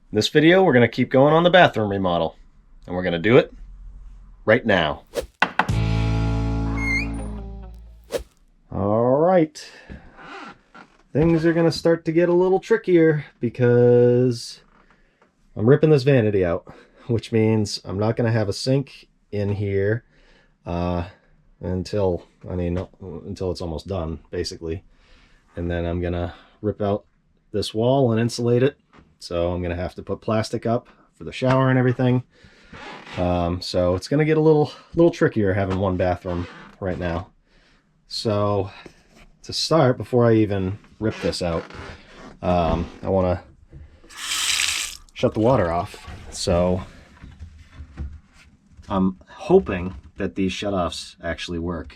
In this video, we're going to keep going on the bathroom remodel, and we're going to do it right now. All right. Things are going to start to get a little trickier because I'm ripping this vanity out, which means I'm not going to have a sink in here until it's almost done, basically. And then I'm going to rip out this wall and insulate it. So I'm going to have to put plastic up for the shower and everything. So it's going to get a little trickier having one bathroom right now. So to start, before I even rip this out, I want to shut the water off. So I'm hoping that these shutoffs actually work.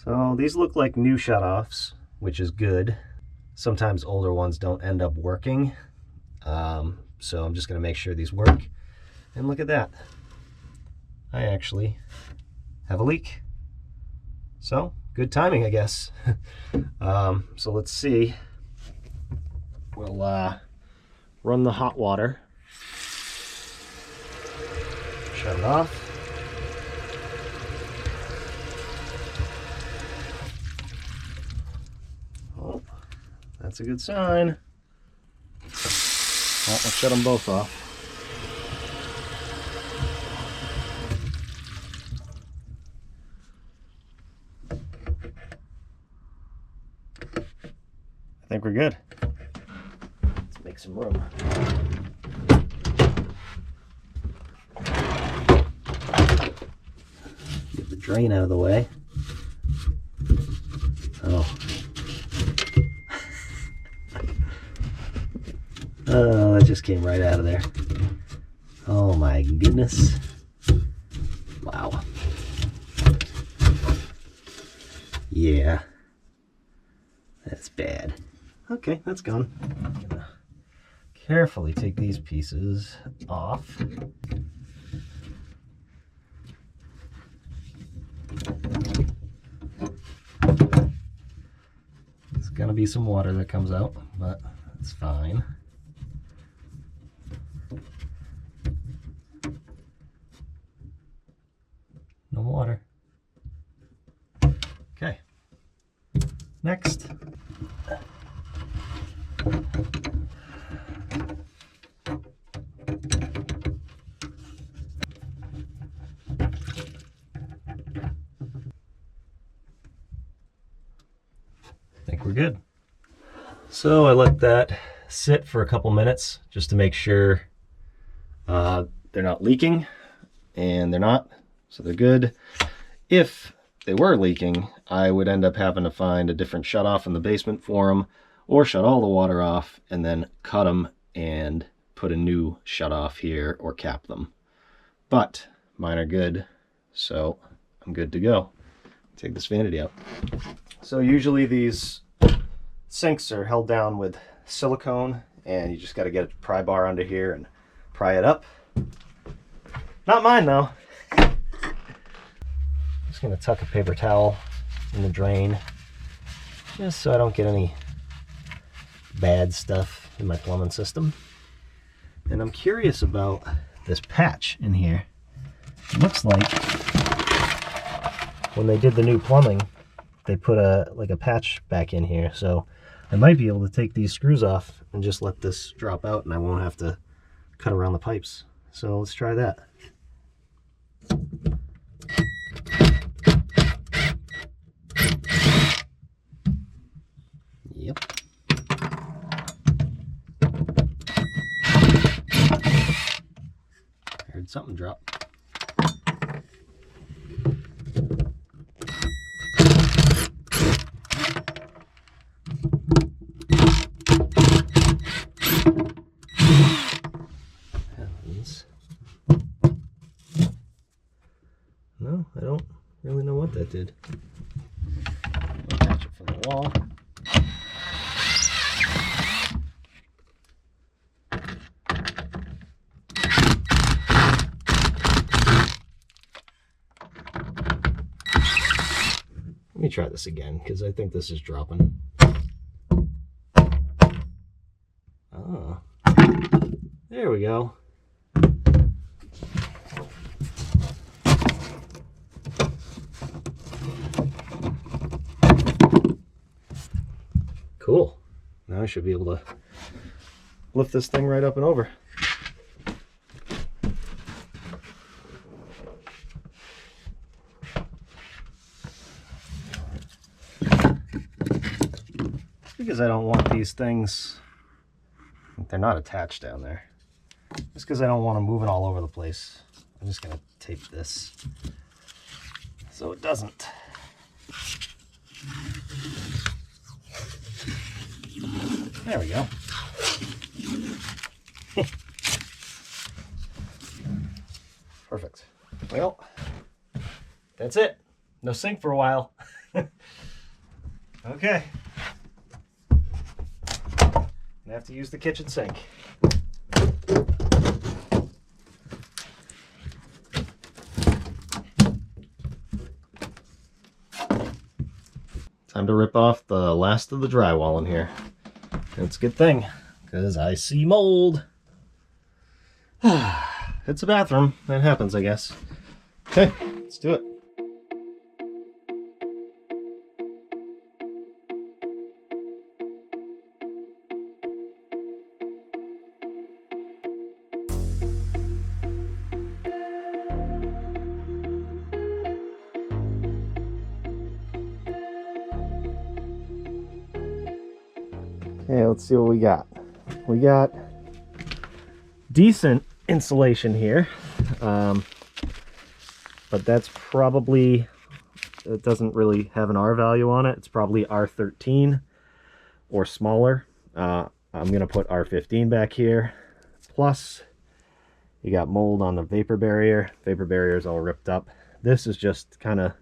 So these look like new shutoffs, which is good. Sometimes older ones don't end up working. So I'm just going to make sure these work. And look at that. I actually have a leak. So good timing, I guess. So let's see. We'll run the hot water. Shut it off. Oh, that's a good sign. Well, let's shut them both off. I think we're good. Let's make some room. Get the drain out of the way. Oh. Oh, that just came right out of there. Oh my goodness. Wow. Yeah. That's bad. Okay, that's gone. I'm gonna carefully take these pieces off. There's gonna be some water that comes out, but that's fine. No water. Okay. Next. I think we're good. So I let that sit for a couple minutes just to make sure they're not leaking, and they're not. So they're good. If they were leaking, I would end up having to find a different shutoff in the basement for them, or shut all the water off and then cut them and put a new shutoff here or cap them. But mine are good, so I'm good to go. Take this vanity out. So usually these sinks are held down with silicone, and you just got to get a pry bar under here and pry it up. Not mine though. Just gonna tuck a paper towel in the drain just so I don't get any bad stuff in my plumbing system. And I'm curious about this patch in here. It looks like when they did the new plumbing, they put a patch back in here, so I might be able to take these screws off and just let this drop out, and I won't have to cut around the pipes. So let's try that. Yep. I heard something drop. Heavens. No, I don't really know what that did. I'll catch it from the wall. Let me try this again, because I think this is dropping. Oh. There we go. Cool. Now I should be able to lift this thing right up and over. Because I don't want these things, they're not attached down there. Just because I don't want to move it all over the place. I'm just going to tape this so it doesn't. There we go. Perfect. Well, that's it. No sink for a while. Okay. I have to use the kitchen sink. Time to rip off the last of the drywall in here. It's a good thing, because I see mold. It's a bathroom. That happens, I guess. Okay, let's do it. Okay, let's see what we got. We got decent insulation here, but that's probably, it doesn't really have an R value on it. It's probably R13 or smaller. I'm going to put R15 back here. Plus, you got mold on the vapor barrier. Vapor barrier is all ripped up. This is just kind of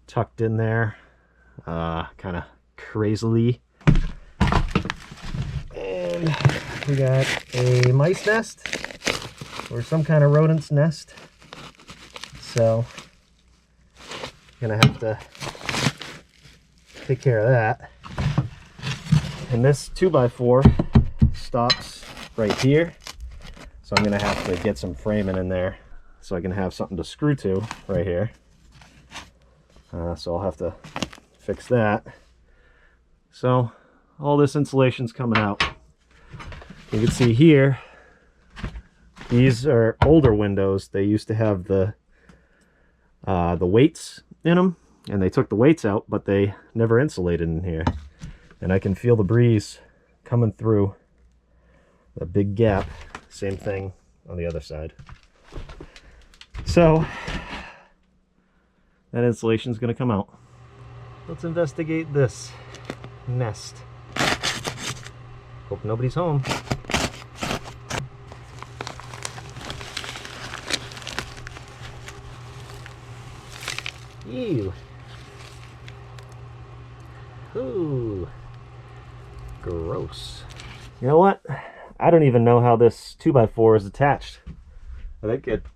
tucked in there, kind of crazily. And we got a mice nest or some kind of rodent's nest. So gonna have to take care of that. And this 2x4 stops right here. So I'm gonna have to get some framing in there so I can have something to screw to right here. So I'll have to fix that. So all this insulation's coming out. You can see here, these are older windows. They used to have the weights in them, and they took the weights out, but they never insulated in here. And I can feel the breeze coming through the big gap. Same thing on the other side. So that insulation is going to come out. Let's investigate this nest. Hope nobody's home. Ew. Ooh. Gross. You know what? I don't even know how this 2x4 is attached. I think it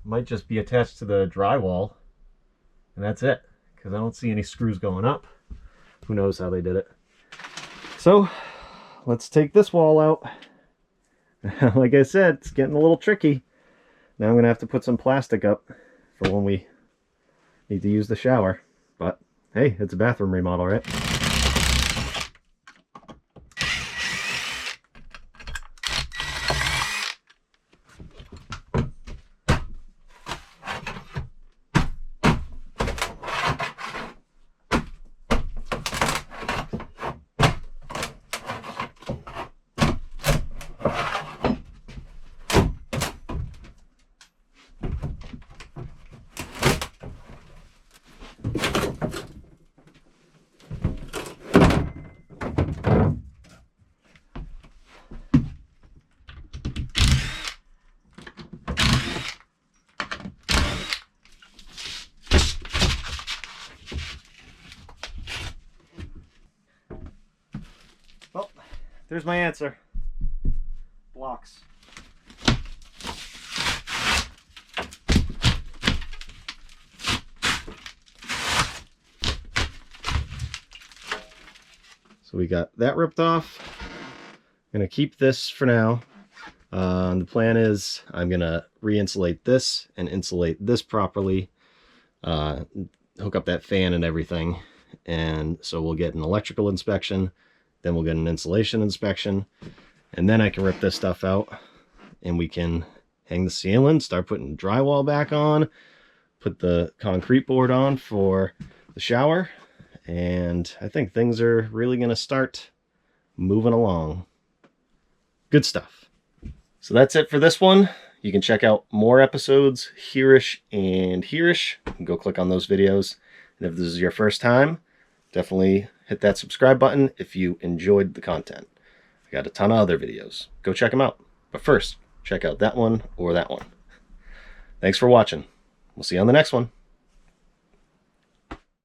might just be attached to the drywall. And that's it. Because I don't see any screws going up. Who knows how they did it. So, let's take this wall out. Like I said, it's getting a little tricky. Now I'm going to have to put some plastic up for when we need to use the shower. But hey, it's a bathroom remodel, right? Well, there's my answer. Blocks. So we got that ripped off. I'm gonna keep this for now. The plan is I'm gonna re-insulate this and insulate this properly, hook up that fan and everything, and so we'll get an electrical inspection, then we'll get an insulation inspection, and then I can rip this stuff out and we can hang the ceiling, start putting drywall back on, put the concrete board on for the shower, and I think things are really gonna start moving along. Good stuff. So that's it for this one. You can check out more episodes, Hereish and Hereish. You can go click on those videos. And if this is your first time, definitely hit that subscribe button if you enjoyed the content. I got a ton of other videos. Go check them out. But first, check out that one or that one. Thanks for watching. We'll see you on the next one.